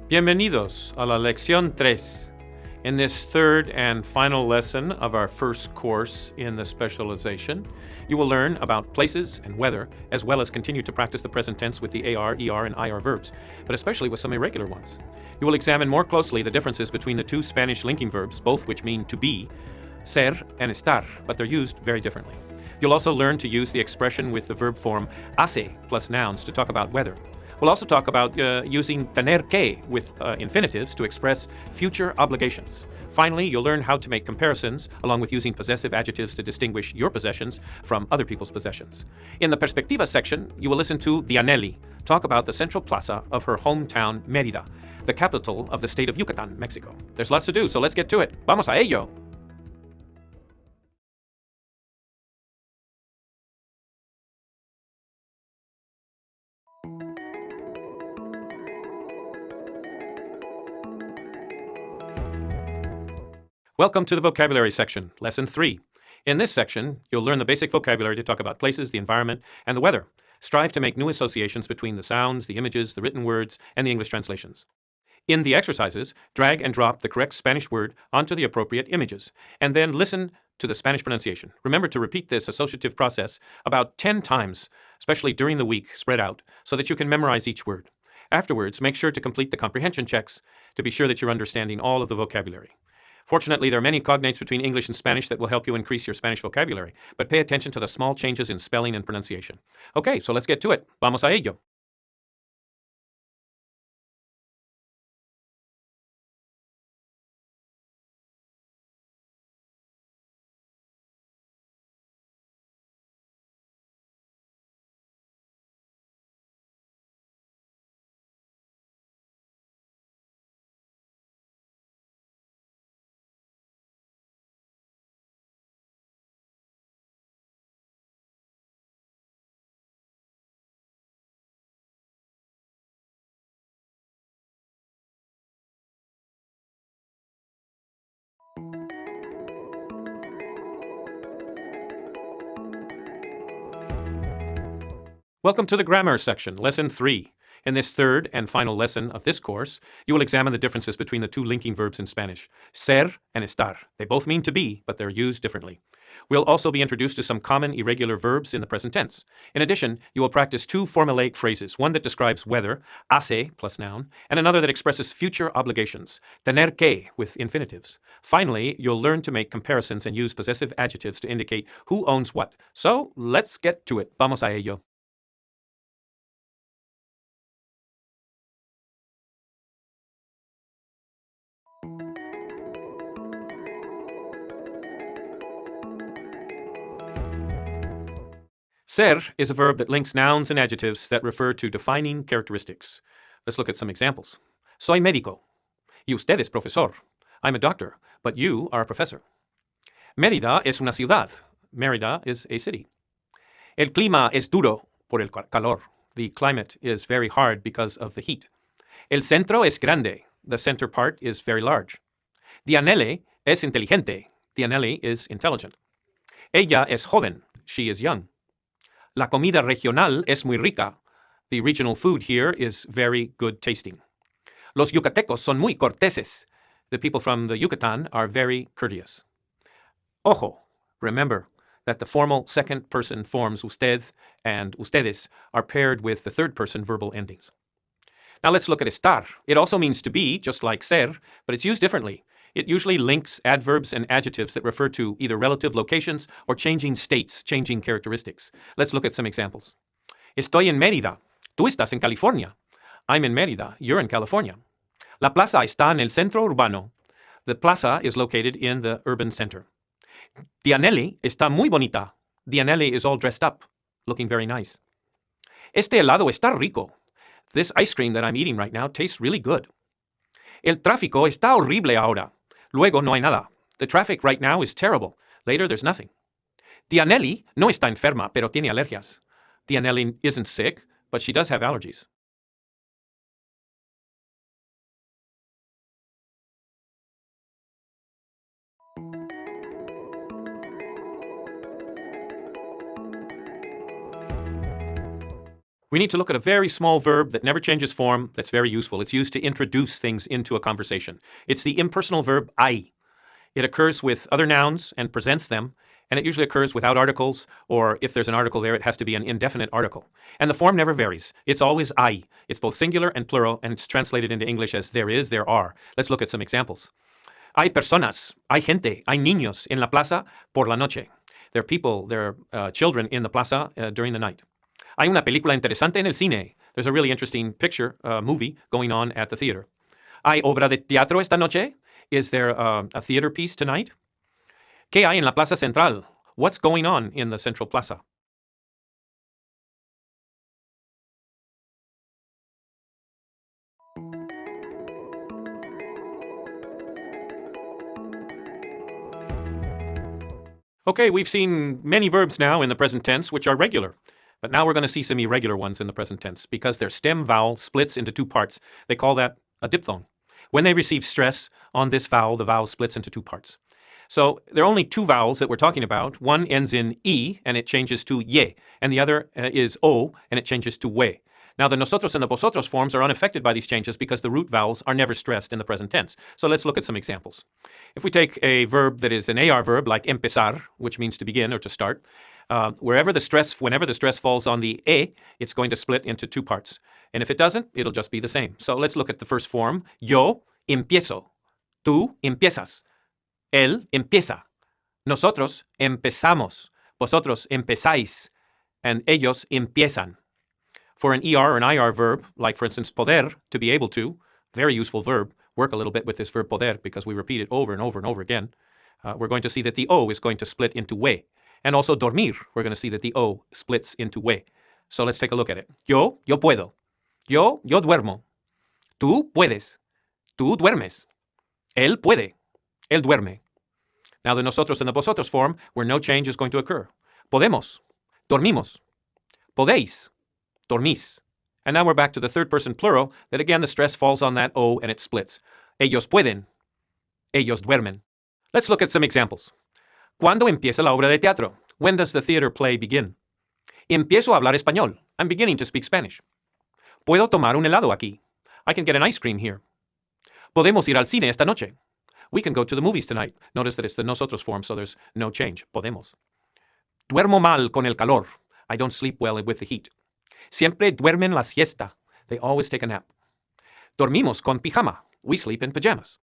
Bienvenidos a la lección 3. In this third and final lesson of our first course in the specialization, you will learn about places and weather, as well as continue to practice the present tense with the AR, ER, and IR verbs, but especially with some irregular ones. You will examine more closely the differences between the two Spanish linking verbs, both which mean to be, ser and estar, but they're used very differently. You'll also learn to use the expression with the verb form hace plus nouns to talk about weather. We'll also talk about using tener que with infinitives to express future obligations. Finally, you'll learn how to make comparisons, along with using possessive adjectives to distinguish your possessions from other people's possessions. In the Perspectiva section, you will listen to Dianelli talk about the central plaza of her hometown, Mérida, the capital of the state of Yucatan, Mexico. There's lots to do, so let's get to it. Vamos a ello! Welcome to the vocabulary section, lesson 3. In this section, you'll learn the basic vocabulary to talk about places, the environment, and the weather. Strive to make new associations between the sounds, the images, the written words, and the English translations. In the exercises, drag and drop the correct Spanish word onto the appropriate images, and then listen to the Spanish pronunciation. Remember to repeat this associative process about 10 times, especially during the week, spread out, so that you can memorize each word. Afterwards, make sure to complete the comprehension checks to be sure that you're understanding all of the vocabulary. Fortunately, there are many cognates between English and Spanish that will help you increase your Spanish vocabulary, but pay attention to the small changes in spelling and pronunciation. Okay, so let's get to it. Vamos a ello. Welcome to the grammar section, lesson 3. In this third and final lesson of this course, you will examine the differences between the two linking verbs in Spanish, ser and estar. They both mean to be, but they're used differently. We'll also be introduced to some common irregular verbs in the present tense. In addition, you will practice two formulaic phrases, one that describes weather, hace plus noun, and another that expresses future obligations, tener que with infinitives. Finally, you'll learn to make comparisons and use possessive adjectives to indicate who owns what. So, let's get to it. Vamos a ello. Ser is a verb that links nouns and adjectives that refer to defining characteristics. Let's look at some examples. Soy médico. Y usted es profesor. I'm a doctor, but you are a professor. Mérida es una ciudad. Mérida is a city. El clima es duro por el calor. The climate is very hard because of the heat. El centro es grande. The center part is very large. Dianelli es inteligente. Dianelli is intelligent. Ella es joven. She is young. La comida regional es muy rica. The regional food here is very good tasting. Los yucatecos son muy corteses. The people from the Yucatan are very courteous. Ojo, remember that the formal second person forms usted and ustedes are paired with the third person verbal endings. Now let's look at estar. It also means to be, just like ser, but it's used differently. It usually links adverbs and adjectives that refer to either relative locations or changing states, changing characteristics. Let's look at some examples. Estoy en Mérida. Tú estás en California. I'm in Mérida. You're in California. La plaza está en el centro urbano. The plaza is located in the urban center. Dianelli está muy bonita. Dianelli is all dressed up, looking very nice. Este helado está rico. This ice cream that I'm eating right now tastes really good. El tráfico está horrible ahora. Luego no hay nada. The traffic right now is terrible. Later there's nothing. Dianelli no está enferma, pero tiene alergias. Dianelli isn't sick, but she does have allergies. We need to look at a very small verb that never changes form that's very useful. It's used to introduce things into a conversation. It's the impersonal verb hay. It occurs with other nouns and presents them, and it usually occurs without articles, or if there's an article there, it has to be an indefinite article. And the form never varies. It's always hay. It's both singular and plural, and it's translated into English as there is, there are. Let's look at some examples. Hay personas, hay gente, hay niños en la plaza por la noche. There are people, there are children in the plaza during the night. Hay una película interesante en el cine. There's a really interesting picture, movie, going on at the theater. ¿Hay obra de teatro esta noche? Is there a theater piece tonight? ¿Qué hay en la plaza central? What's going on in the central plaza? Okay, we've seen many verbs now in the present tense which are regular. But now we're going to see some irregular ones in the present tense because their stem vowel splits into two parts. They call that a diphthong. When they receive stress on this vowel, the vowel splits into two parts. So there are only two vowels that we're talking about. One ends in E and it changes to ye, and the other is O and it changes to we. Now the nosotros and the vosotros forms are unaffected by these changes because the root vowels are never stressed in the present tense. So let's look at some examples. If we take a verb that is an AR verb like empezar, which means to begin or to start, whenever the stress falls on the e, it's going to split into two parts. And if it doesn't, it'll just be the same. So let's look at the first form. Yo empiezo. Tú empiezas. Él empieza. Nosotros empezamos. Vosotros empezáis. And ellos empiezan. For an ER or an IR verb, like for instance poder, to be able to, very useful verb, work a little bit with this verb poder because we repeat it over and over and over again. We're going to see that the O is going to split into we. And also dormir, we're going to see that the O splits into we. So let's take a look at it. Yo puedo. Yo duermo. Tú puedes. Tú duermes. Él puede. Él duerme. Now the nosotros and the vosotros form, where no change is going to occur. Podemos. Dormimos. Podéis. Dormís. And now we're back to the third person plural, that again the stress falls on that O and it splits. Ellos pueden. Ellos duermen. Let's look at some examples. ¿Cuándo empieza la obra de teatro? When does the theater play begin? Empiezo a hablar español. I'm beginning to speak Spanish. Puedo tomar un helado aquí. I can get an ice cream here. Podemos ir al cine esta noche. We can go to the movies tonight. Notice that it's the nosotros form, so there's no change. Podemos. Duermo mal con el calor. I don't sleep well with the heat. Siempre duermen la siesta. They always take a nap. Dormimos con pijama. We sleep in pajamas.